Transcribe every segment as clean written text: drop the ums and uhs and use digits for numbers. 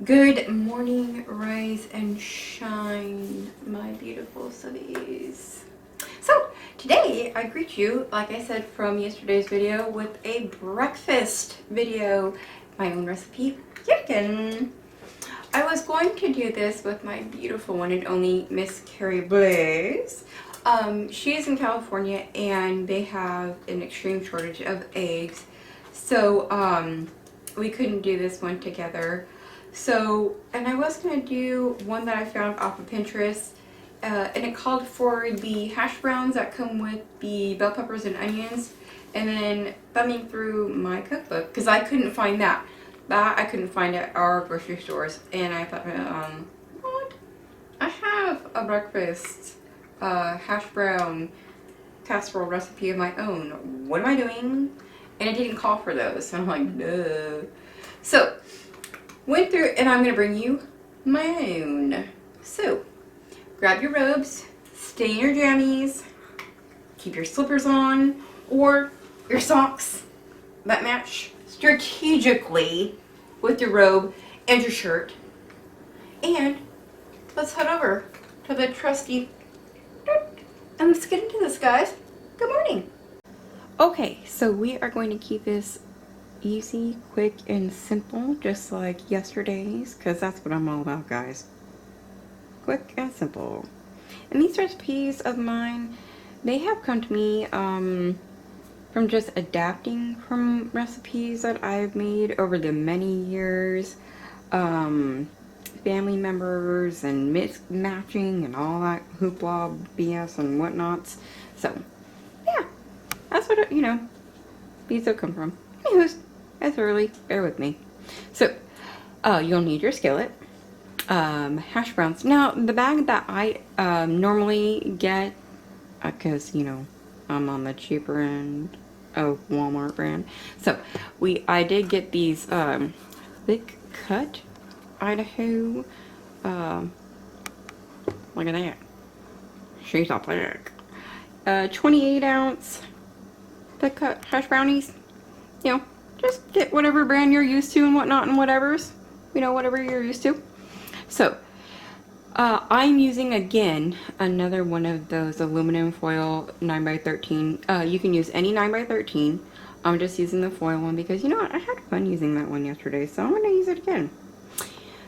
Good morning, rise and shine, my beautiful subbies. So, today I greet you, like I said from yesterday's video, with a breakfast video, my own recipe, chicken. I was going to do this with my beautiful one and only Miss Carrie Blaze. She is in California and they have an extreme shortage of eggs. So, we couldn't do this one together. So, and I was going to do one that I found off of Pinterest, and it called for the hash browns that come with the bell peppers and onions, and then thumbing through my cookbook, because I couldn't find that. That I couldn't find at our grocery stores, and I thought, what? I have a breakfast hash brown casserole recipe of my own. What am I doing? And it didn't call for those, so I'm like, duh. So, went through, and I'm going to bring you my own. So, grab your robes, stay in your jammies, keep your slippers on, or your socks that match strategically with your robe and your shirt. And let's head over to the trusty, and let's get into this, guys. Good morning. Okay, so we are going to keep this easy, quick, and simple, just like yesterday's, because that's what I'm all about, guys. Quick and simple. And these recipes of mine, they have come to me from just adapting from recipes that I've made over the many years, family members and matching and all that hoopla BS and whatnots. So yeah, that's what these will come from. Anyways, it's early, bear with me. So, you'll need your skillet, hash browns. Now, the bag that I normally get, because, I'm on the cheaper end of Walmart brand. So, I did get these thick cut Idaho, look at that. She's a thick. 28 ounce thick cut hash brownies. Just get whatever brand you're used to and whatnot and whatever's, whatever you're used to. So, I'm using, again, another one of those aluminum foil 9x13. You can use any 9x13. I'm just using the foil one because, you know what, I had fun using that one yesterday, so I'm going to use it again.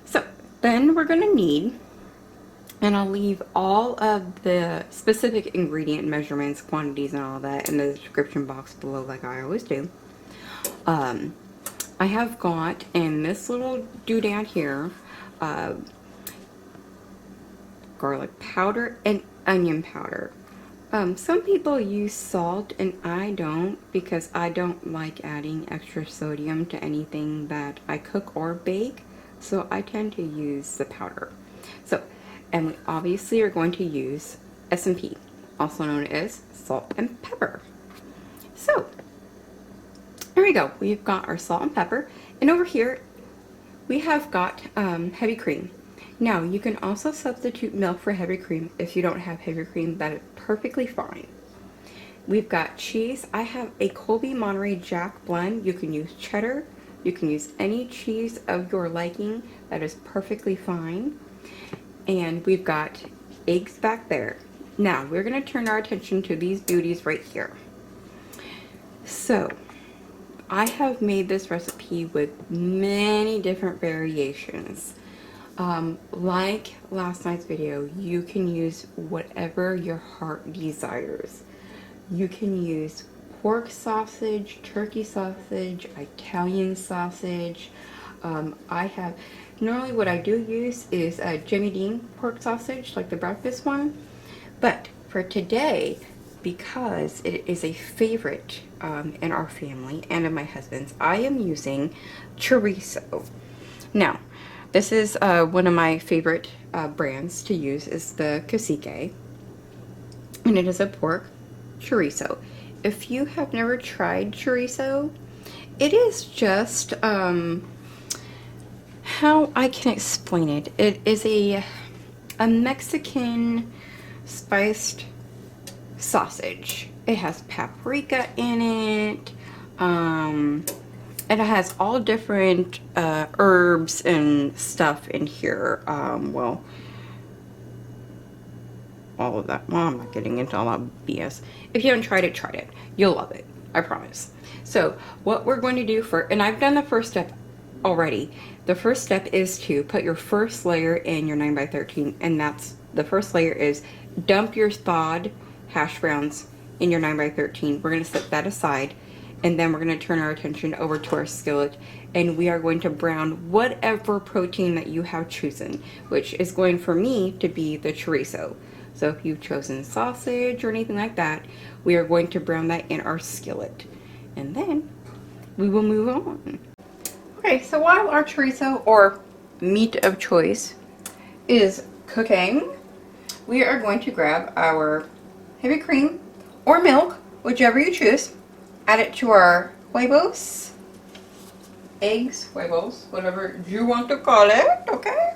So, then we're going to need, and I'll leave all of the specific ingredient measurements, quantities, and all that in the description box below like I always do. I have got in this little doodad here, garlic powder and onion powder. Some people use salt and I don't, because I don't like adding extra sodium to anything that I cook or bake, so I tend to use the powder. So, and we obviously are going to use S&P, also known as salt and pepper. So, there we go. We've got our salt and pepper, and over here we have got heavy cream. Now, you can also substitute milk for heavy cream if you don't have heavy cream. That is perfectly fine. We've got cheese. I have a Colby Monterey Jack blend. You can use cheddar. You can use any cheese of your liking. That is perfectly fine. And we've got eggs back there. Now, we're going to turn our attention to these beauties right here. So, I have made this recipe with many different variations. Like last night's video, you can use whatever your heart desires. You can use pork sausage, turkey sausage, Italian sausage. Normally what I do use is Jimmy Dean pork sausage, like the breakfast one. But for today, because it is a favorite in our family and in my husband's, I am using chorizo. Now, this is one of my favorite brands to use is the Cacique, and it is a pork chorizo. If you have never tried chorizo, it is just, how I can explain it. It is a Mexican spiced sausage. It has paprika in it. it has all different herbs and stuff in here. Well, all of that. Well, I'm not getting into all that BS. If you haven't tried it. You'll love it. I promise. So what we're going to do and I've done the first step already. The first step is to put your first layer in your 9x13, and that's the first layer is dump your thawed hash browns in your 9x13. We're going to set that aside, and then we're going to turn our attention over to our skillet, and we are going to brown whatever protein that you have chosen, which is going for me to be the chorizo. So if you've chosen sausage or anything like that, we are going to brown that in our skillet. And then we will move on. Okay, so while our chorizo, or meat of choice, is cooking, we are going to grab our heavy cream or milk, whichever you choose, add it to our huevos, eggs, huevos, whatever you want to call it, okay?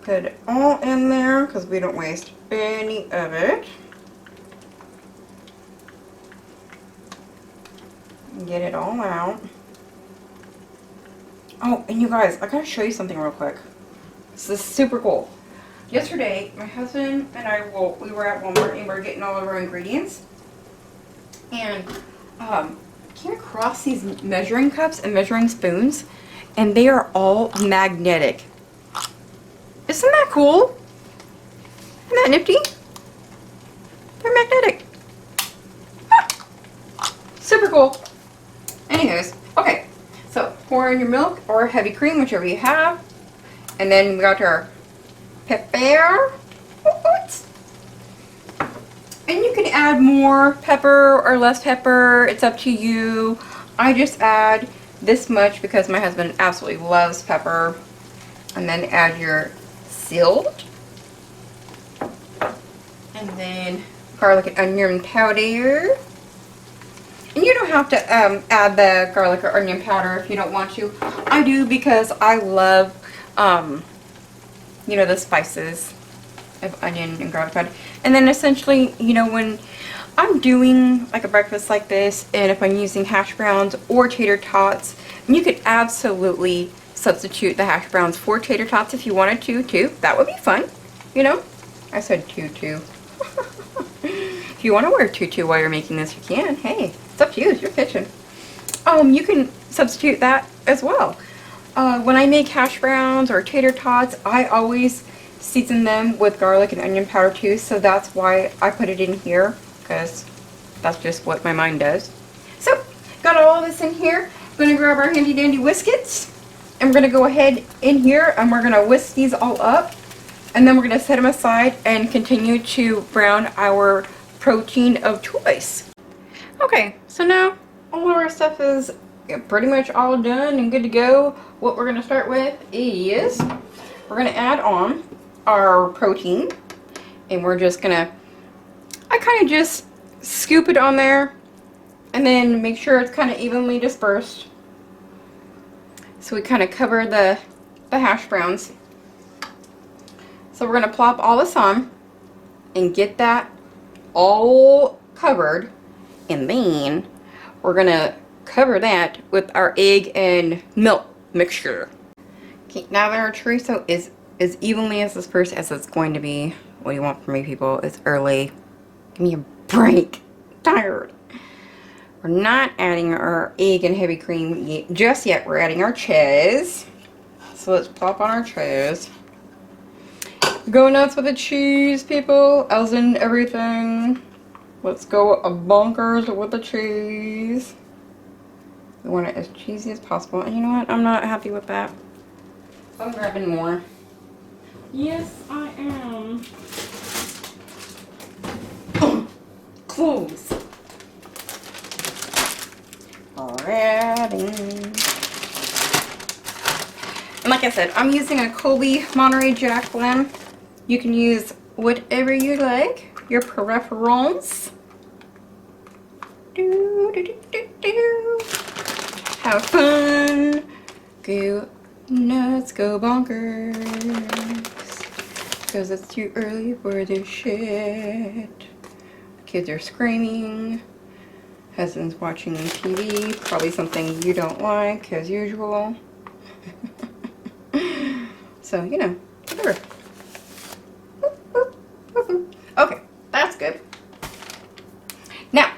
Put it all in there because we don't waste any of it. Get it all out. Oh, and you guys, I gotta show you something real quick. This is super cool. Yesterday, my husband and I, we were at Walmart and we were getting all of our ingredients. And came across these measuring cups and measuring spoons, and they are all magnetic. Isn't that cool? Isn't that nifty? They're magnetic. Ah, super cool. Anyways, okay. So pour in your milk or heavy cream, whichever you have. And then we got our pepper. And you can add more pepper or less pepper. It's up to you. I just add this much because my husband absolutely loves pepper. And then add your salt. And then garlic and onion powder. And you don't have to add the garlic or onion powder if you don't want to. I do because I love, you know, the spices of onion and garlic powder. And then essentially, you know, when I'm doing like a breakfast like this, and if I'm using hash browns or tater tots, and you could absolutely substitute the hash browns for tater tots if you wanted to, too. That would be fun, you know. I said tutu. If you want to wear a tutu while you're making this, you can. Hey, it's up to you. It's your kitchen. You can substitute that as well. When I make hash browns or tater tots, I always season them with garlic and onion powder too, so that's why I put it in here, because that's just what my mind does. So, got all this in here. I'm going to grab our handy dandy whiskets, and we're going to go ahead in here, and we're going to whisk these all up, and then we're going to set them aside and continue to brown our protein of choice. Okay, so now all of our stuff is pretty much all done and good to go. What we're going to start with is we're going to add on our protein, and we're just going to, I kind of just scoop it on there and then make sure it's kind of evenly dispersed. So we kind of cover the hash browns. So we're going to plop all this on and get that all covered, and then we're going to cover that with our egg and milk mixture. Okay, now that our chorizo is as evenly as dispersed as it's going to be, what do you want from me, people? It's early. Give me a break. I'm tired. We're not adding our egg and heavy cream just yet. We're adding our cheese. So let's plop on our cheese. Go nuts with the cheese, people. As in everything. Let's go bonkers with the cheese. We want it as cheesy as possible. And you know what? I'm not happy with that. I'm grabbing more. Yes, I am. Close. Alrighty. And like I said, I'm using a Colby Monterey Jack blend. You can use whatever you like, your preference. Have fun. Go nuts, go bonkers. Because it's too early for this shit. Kids are screaming. Husband's watching TV, probably something you don't like, as usual. So, you know, whatever. Okay, that's good. Now,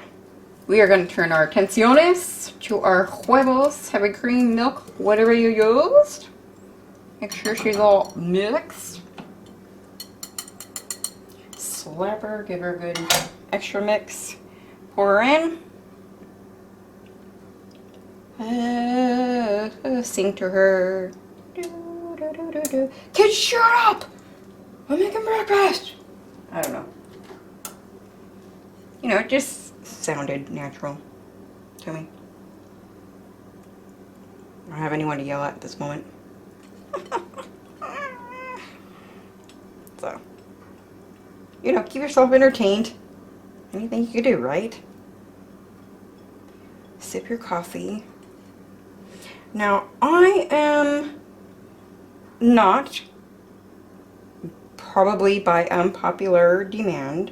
we are going to turn our atenciones to our huevos, heavy cream, milk, whatever you used. Make sure she's all mixed. Slap her, give her a good extra mix. Pour her in. Sing to her. Kids, shut up! I'm making breakfast! I don't know. You know, it just sounded natural to me. I don't have anyone to yell at this moment. So, you know, keep yourself entertained. Anything you can do, right? Sip your coffee. Now, I am not, probably by unpopular demand,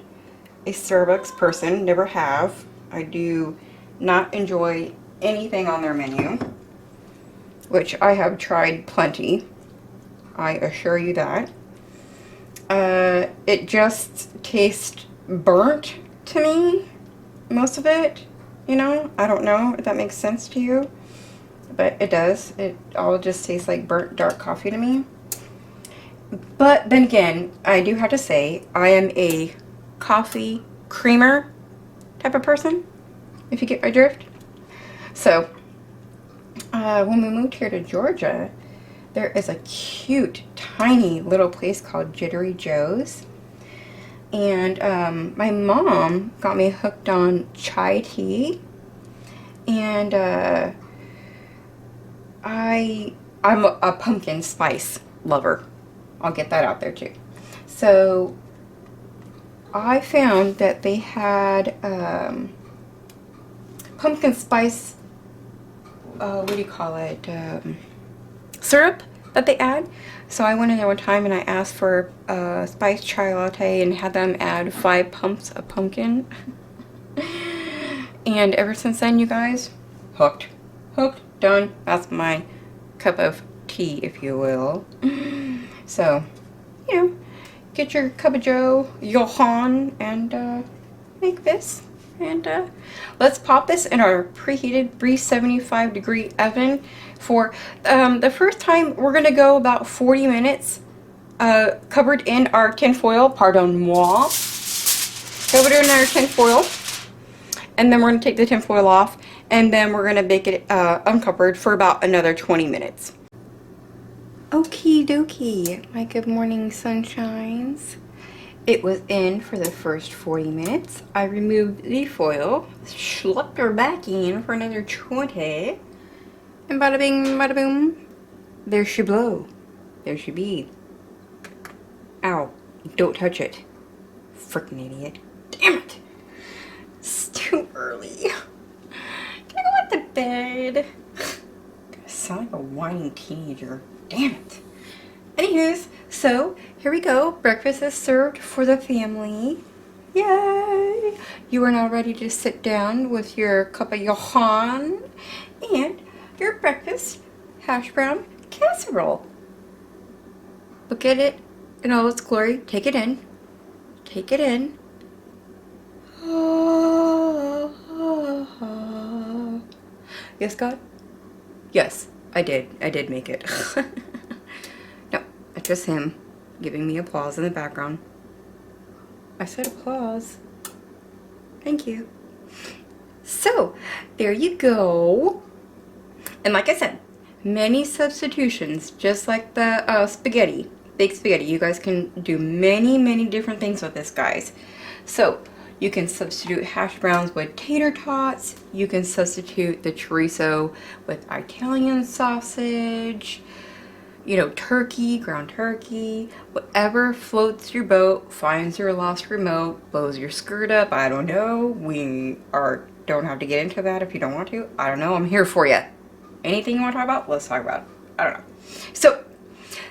a Starbucks person. Never have. I do not enjoy anything on their menu, which I have tried plenty. I assure you that. It just tastes burnt to me, most of it. You know, I don't know if that makes sense to you, but it does. It all just tastes like burnt dark coffee to me. But then again, I do have to say, I am a coffee creamer type of person, if you get my drift. So, when we moved here to Georgia, there is a cute, tiny little place called Jittery Joe's. And my mom got me hooked on chai tea. And I'm a pumpkin spice lover. I'll get that out there too. So I found that they had pumpkin spice, what do you call it, syrup that they add. So I went in there one time and I asked for a spiced chai latte and had them add 5 pumps of pumpkin. And ever since then, you guys, hooked, done. That's my cup of tea, if you will. So, you know, get your cup of joe, Johann, and make this. And let's pop this in our preheated 375 degree oven for the first time. We're gonna go about 40 minutes covered in our tin foil, pardon moi, covered in our tin foil, and then we're gonna take the tin foil off, and then we're gonna bake it uncovered for about another 20 minutes. Okie dokie, my good morning sunshines. It was in for the first 40 minutes. I removed the foil, schlepped her back in for another 20, and bada bing, bada boom, there she blow. There she be. Ow, don't touch it. Frickin' idiot. Damn it! It's too early. Can I go to bed? I sound like a whining teenager. Damn it. Anywho's, so here we go. Breakfast is served for the family. Yay! You are now ready to sit down with your cup of Johann and your breakfast hash brown casserole. Look at it in all its glory. Take it in. Take it in. Yes, God? Yes, I did. I did make it. No, it's just him giving me applause in the background. I said applause. Thank you. So, there you go. And like I said, many substitutions, just like the spaghetti, baked spaghetti. You guys can do many different things with this, guys. So, you can substitute hash browns with tater tots. You can substitute the chorizo with Italian sausage. You know, turkey, ground turkey, whatever floats your boat, finds your lost remote, blows your skirt up. I don't know. We don't have to get into that if you don't want to. I don't know. I'm here for you. Anything you want to talk about, let's talk about it. I don't know. So,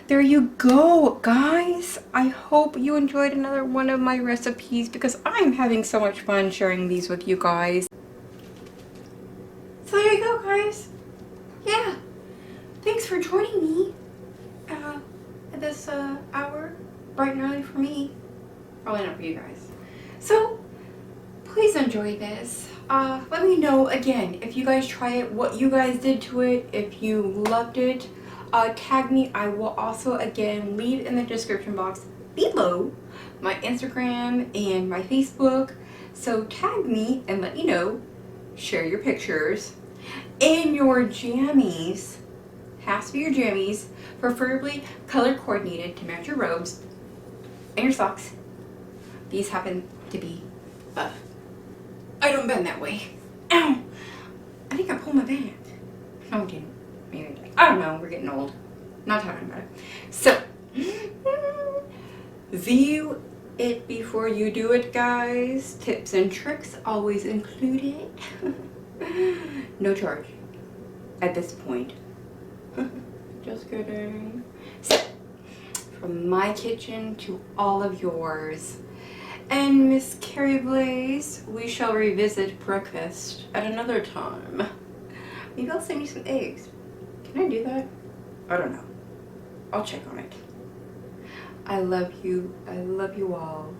there you go, guys. I hope you enjoyed another one of my recipes because I'm having so much fun sharing these with you guys. me at this hour, bright and early for me. Probably not for you guys. So please enjoy this. Let me know again if you guys try it, what you guys did to it, if you loved it. Tag me. I will also again leave in the description box below my Instagram and my Facebook. So tag me and let me know. Share your pictures and your jammies. Has to be your jammies, preferably color coordinated to match your robes and your socks. These happen to be I don't bend that way. Ow! I think I pulled my band. No, I didn't. Maybe I did. I don't know. We're getting old. Not talking about it. So, view it before you do it, guys. Tips and tricks always included. No charge at this point. Just kidding. So, from my kitchen to all of yours. And Miss Carrie Blaze, we shall revisit breakfast at another time. Maybe I'll send you some eggs. Can I do that? I don't know. I'll check on it. I love you. I love you all.